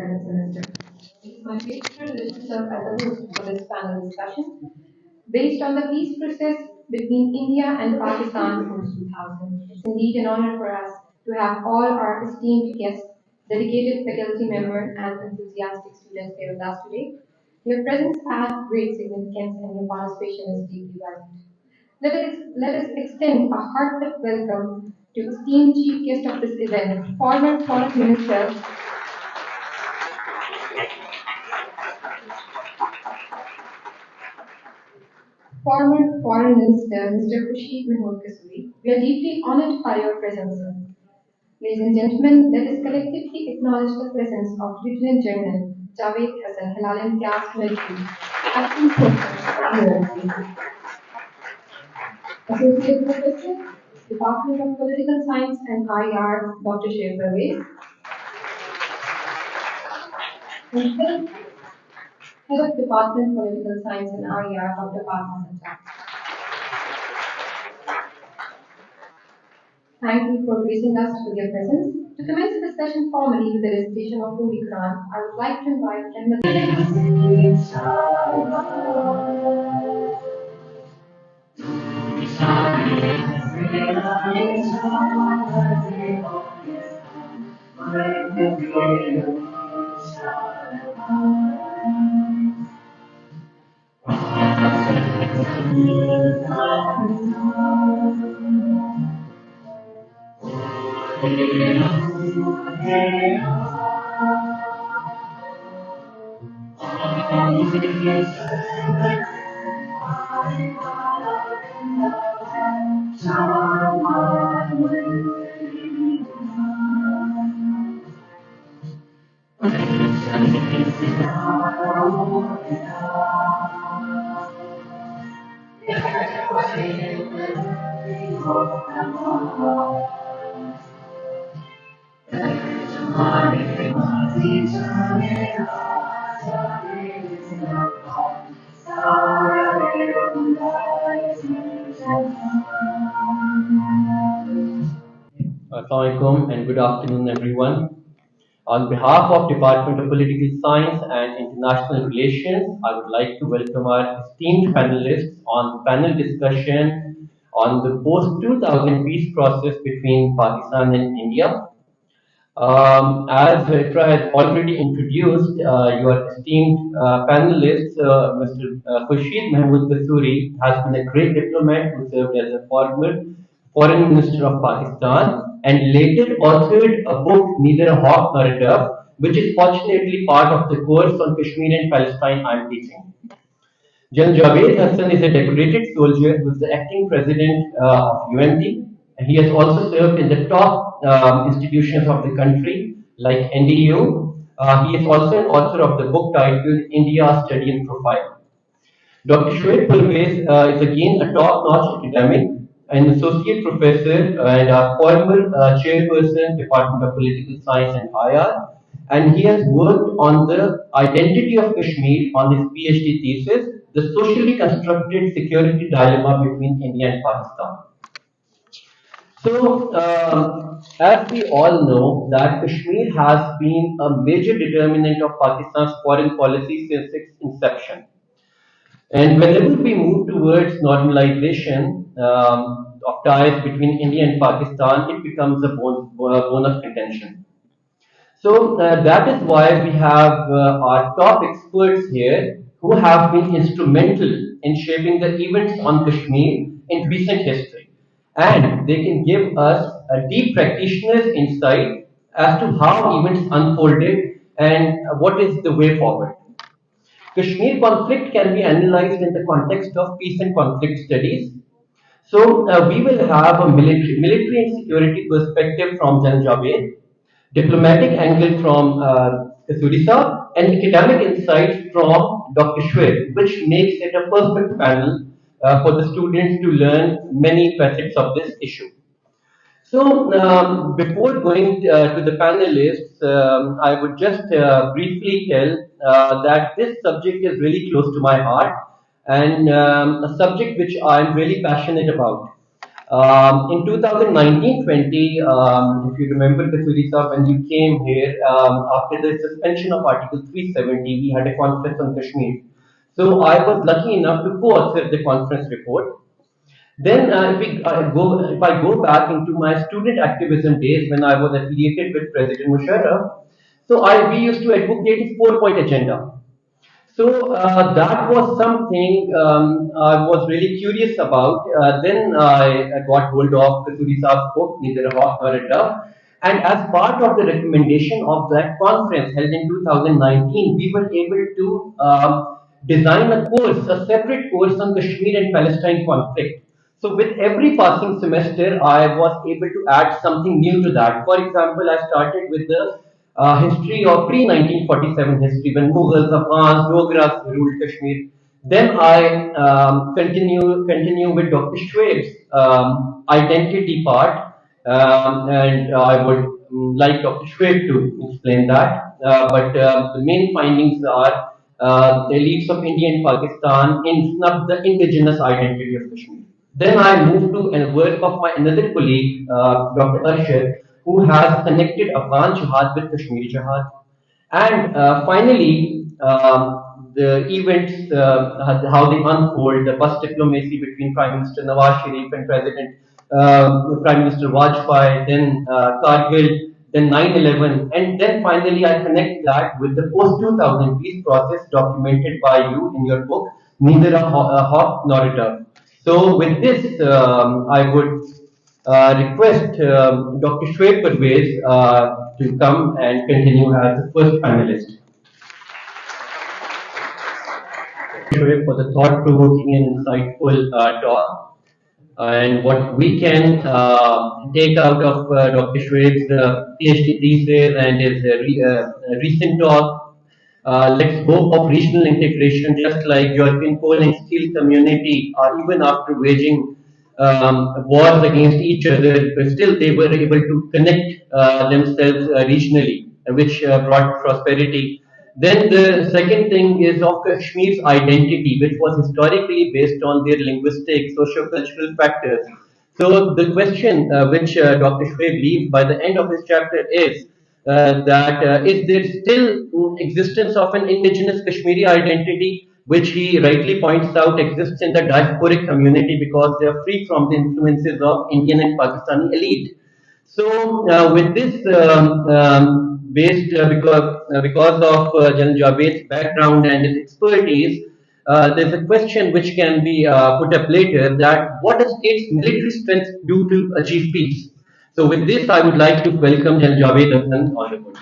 academic semester. It is my great privilege to serve as a host for this panel discussion based on the peace process between India and Pakistan post 2000. It's indeed an honor for us to have all our esteemed guests, dedicated faculty members, and enthusiastic students here with us today. Your presence adds great significance and your participation is deeply valued. Let us extend a heartfelt welcome to esteemed chief guest of this event, former Foreign Minister Mr. Rashid Mahmood Kasuri. We are deeply honored by your presence, sir. Ladies and gentlemen, let us collectively acknowledge the presence of Lieutenant General Javed Hassan Halal Imtiaz Military, Acting Professor, Associate Professor, Department of Political Science and IR, Dr. Sheikh Pervez, and Head of Department Political Science and IR, Dr. Partha Satya. Thank you for gracing us with your presence. To commence the discussion formally with the recitation of Holy Quran, I would like to invite Assalamualaikum and good afternoon, everyone. On behalf of Department of Political Science and International Relations, I would like to welcome our esteemed panelists on the panel discussion on the post-2000 peace process between Pakistan and India. As Vetra has already introduced, your esteemed panelist, Mr. Khurshid Mahmood Kasuri, has been a great diplomat who served as a former Foreign Minister of Pakistan and later authored a book, Neither a Hawk Nor a Dove, which is fortunately part of the course on Kashmir and Palestine I'm teaching. General Javed Hassan is a decorated soldier who is the acting president of UNT. He has also served in the top institutions of the country, like NDU. He is also an author of the book titled India Study and Profile. Dr. Shwet Pervez is again a top-notch academic, an associate professor and a former chairperson, Department of Political Science and IR, and he has worked on the identity of Kashmir on his PhD thesis, The Socially Constructed Security Dilemma Between India and Pakistan. So, as we all know, that Kashmir has been a major determinant of Pakistan's foreign policy since its inception. And whenever we move towards normalization of ties between India and Pakistan, it becomes a bone of contention. So that is why we have our top experts here who have been instrumental in shaping the events on Kashmir in recent history. And they can give us a deep practitioner's insight as to how events unfolded and what is the way forward. Kashmir conflict can be analyzed in the context of peace and conflict studies. So we will have a military and security perspective from Jan Javed, diplomatic angle from Kasuri Saab, and academic insight from Dr. Shwet, which makes it a perfect panel for the students to learn many facets of this issue. So, before going to the panelists, I would just briefly tell that this subject is really close to my heart and a subject which I'm really passionate about. In 2019-20, if you remember, Kashmir Saab, when you came here after the suspension of Article 370, we had a conference on Kashmir. So I was lucky enough to co-author the conference report. Then, if I go back into my student activism days when I was affiliated with President Musharraf, so we used to advocate a four-point agenda. So that was something I was really curious about. Then I got hold of Kasturi Saab's book, Neither a Hawk nor a Dove. And as part of the recommendation of that conference held in 2019, we were able to design a course, a separate course on Kashmir and Palestine conflict. So with every passing semester, I was able to add something new to that. For example, I started with the history of pre-1947 history when Mughals, Afghans, Dogras ruled Kashmir. Then I continue with Dr. Shoaib's identity part, and I would like Dr. Shoaib to explain that. But the main findings are the elites of India and Pakistan snubbed the indigenous identity of Kashmir. Then I moved to a work of my another colleague, Dr. Arshad, who has connected Afghan Jihad with Kashmiri Jihad. And finally, the events, how they unfold, the bus diplomacy between Prime Minister Nawaz Sharif and Prime Minister Vajpayee, then Kargil, then 9/11, and then finally I connect that with the post-2000 peace process documented by you in your book, Neither a Hawk nor a Dove. So with this, I would request Dr. Shoaib Parvez to come and continue as the first panelist. Shoaib for the thought-provoking and insightful talk. And what we can take out of Dr. Shoaib's PhD thesis and his recent talk, let's hope of regional integration, just like European coal and steel community, even after waging wars against each other, but still they were able to connect themselves regionally, which brought prosperity. Then the second thing is of Kashmir's identity, which was historically based on their linguistic, socio-cultural factors. So the question which Dr. Shoaib leaves by the end of his chapter is that is there still existence of an indigenous Kashmiri identity, which he rightly points out exists in the diasporic community because they are free from the influences of Indian and Pakistani elite. So with this based because of General Javed's background and his expertise, there's a question which can be put up later that what does state's military strength do to achieve peace? So with this, I would like to welcome General Javed Hassan on the board.